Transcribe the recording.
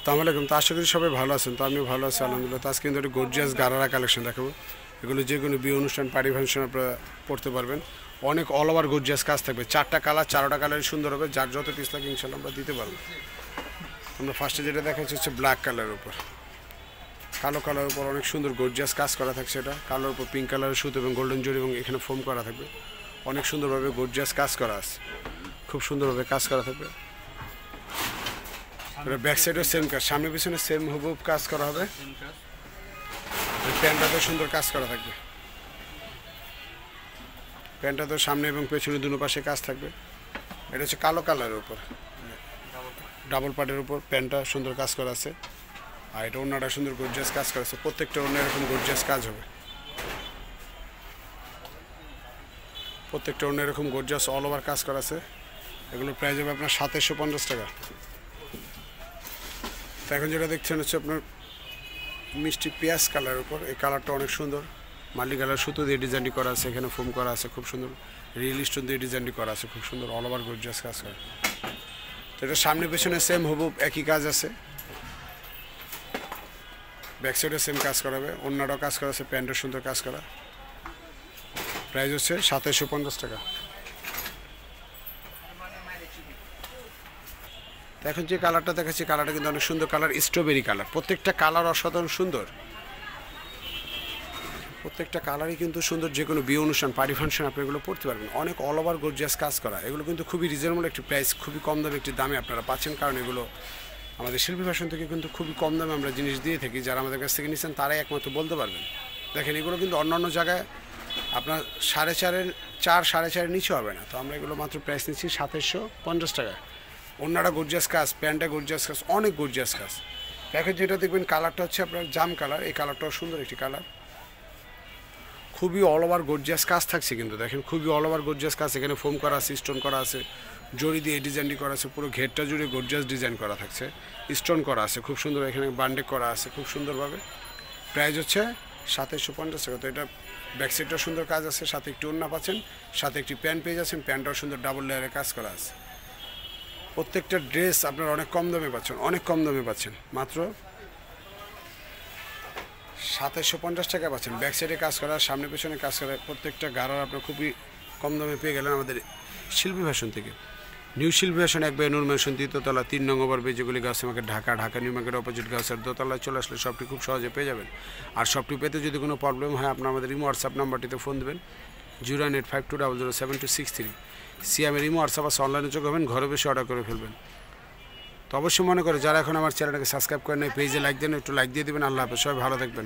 আসসালামু আলাইকুম। তো আশা করি সবাই ভালো আছেন। তো আমিও ভালো আছি আলহামদুলিল্লাহ। তো আজকে কিন্তু একটা গর্জিয়াস গারারা কালেকশন দেখাবো। এগুলো যে কোনো বিয়ে অনুষ্ঠান পার্টি ফাংশন আপনারা পড়তে পারবেন। অনেক অল ওভার গর্জিয়াস কাজ থাকবে। 4টা কালার, 4টা কালারই সুন্দর হবে। যার যত পিস লাগে ইনশাল্লাহ আমরা দিতে পারবো। আমরা ফার্স্টে যেটা দেখাচ্ছি হচ্ছে ব্ল্যাক কালারের উপর, কালো কালারের উপর অনেক সুন্দর গর্জিয়াস কাজ করা থাকছে। এটা কালোর উপর পিঙ্ক কালারের সুতো এবং গোল্ডেন জরি এবং এখানে ফোম করা থাকবে। অনেক সুন্দরভাবে গর্জিয়াস কাজ করা আছে, খুব সুন্দরভাবে কাজ করা থাকবে। এটা ব্যাক সাইডও সেম কাজ, সামনে পিছনে সেম হুবহুব কাজ করা হবে। প্যান্টটাতেও সুন্দর কাজ করা থাকবে। প্যান্টটাতেও সামনে এবং পেছনে দুনো পাশে কাজ থাকবে। এটা হচ্ছে কালো কালারের উপর, ডাবল পার্টের উপর প্যান্টটা সুন্দর কাজ করা আছে। আর এটা ওড়নাটা সুন্দর গর্জিয়াস কাজ করা আছে। প্রত্যেকটা ওড়না এরকম গর্জিয়াস কাজ হবে। প্রত্যেকটা ওড়না এরকম গর্জিয়াস অল ওভার কাজ করা আছে। এগুলোর প্রাইস হবে আপনার 2750 টাকা। তো এখন যেটা দেখছেন হচ্ছে আপনার মিষ্টি পেঁয়াজ কালারের উপর। এই কালারটা অনেক সুন্দর, মাল্টি কালার সুতো দিয়ে ডিজাইনটি করা আছে। এখানে ফোম করা আছে, খুব সুন্দর রিয়েল স্টোন দিয়ে ডিজাইনটি করা আছে, খুব সুন্দর অল ওভার গর্জিয়াস কাজ করা। তো এটা সামনে পেছনে সেম হুবহুব একই কাজ আছে। ব্যাক সাইডে সেম কাজ করা হবে। অন্যটাও কাজ করা আছে, প্যান্টও সুন্দর কাজ করা। প্রাইস হচ্ছে 2750 টাকা। এখন যে কালারটা দেখাচ্ছি, কালারটা কিন্তু অনেক সুন্দর কালার, স্ট্রবেরি কালার। প্রত্যেকটা কালার অসাধারণ সুন্দর, প্রত্যেকটা কালারই কিন্তু সুন্দর। যে কোনো বিয়ে অনুষ্ঠান পার্টি ফাংশন আপনি এগুলো পড়তে পারবেন। অনেক অল ওভার গর্জিয়াস কাজ করা। এগুলো কিন্তু খুবই রিজনেবল একটি প্রাইস, খুবই কম দামে একটি দামে আপনারা পাচ্ছেন। কারণ এগুলো আমাদের শিল্পী ফ্যাশন থেকে কিন্তু খুবই কম দামে আমরা জিনিস দিয়ে থাকি। যারা আমাদের কাছ থেকে নিচ্ছেন তারাই একমাত্র বলতে পারবেন। দেখেন এগুলো কিন্তু অন্যান্য জায়গায় আপনার 4.5-4.5 নিচে হবে না। তো আমরা এগুলো মাত্র প্রাইস নিচ্ছি 2750 টাকায়। অন্যটা গর্জিয়াস কাজ, প্যান্টটা গর্জিয়াস কাজ, অনেক গর্জিয়াস কাজ। এখন যেটা দেখবেন কালারটা হচ্ছে আপনার জাম কালার। এই কালারটাও সুন্দর একটি কালার, খুবই অল ওভার গর্জিয়াস কাজ থাকছে। কিন্তু দেখেন খুবই অল ওভার গর্জিয়াস কাজ। এখানে ফোম করা আছে, স্টোন করা আছে, জড়ি দিয়ে ডিজাইনটি করা আছে। পুরো ঘেরটা জুড়ে গর্জিয়াস ডিজাইন করা থাকছে, স্টোন করা আছে খুব সুন্দর। এখানে বান্ডে করা আছে খুব সুন্দরভাবে। প্রাইস হচ্ছে 2750 টাকা। তো এটা ব্যাক সাইডটাও সুন্দর কাজ আছে, সাথে একটি ওড়না পাচ্ছেন, সাথে একটি প্যান্ট পেয়ে যাচ্ছেন। প্যান্টটাও সুন্দর ডাবল লেয়ারে কাজ করা আছে। প্রত্যেকটা ড্রেস আপনারা অনেক কম দামে পাচ্ছেন, অনেক কম দামে পাচ্ছেন। মাত্র 2750 টাকা পাচ্ছেন। ব্যাক সাইডে কাজ করা, সামনে পেছনে কাজ করা। প্রত্যেকটা গাড়ার আপনার খুবই কম দামে পেয়ে গেলেন আমাদের শিল্পী ফ্যাশন থেকে। নিউ শিল্পী ফ্যাশন, এক বাই নূর ম্যানশন, 3 তলা, 3 নং ওভার ব্রিজ, যেগুলি Gausia market, Dhaka new market opposite গাউসিয়ার দোতলায় চলে আসলে শপটি খুব সহজে পেয়ে যাবেন। আর শপটি পেতে যদি কোনো প্রবলেম হয় আপনার আমাদের ইমো হোয়াটসঅ্যাপ নাম্বারটিতে ফোন দেবেন 09852007263। সিএমের ইমো হোয়াটসঅ্যাপ আছে, অনলাইনে যোগ হবেন, ঘরে বসে অর্ডার করে ফেলবেন। তো অবশ্যই মনে করে যারা এখন আমার চ্যানেলটাকে সাবস্ক্রাইব করেন নাই, পেজে লাইক দেন, একটু লাইক দিয়ে দেবেন। আল্লাহ হাফেজ, সবাই ভালো থাকবেন।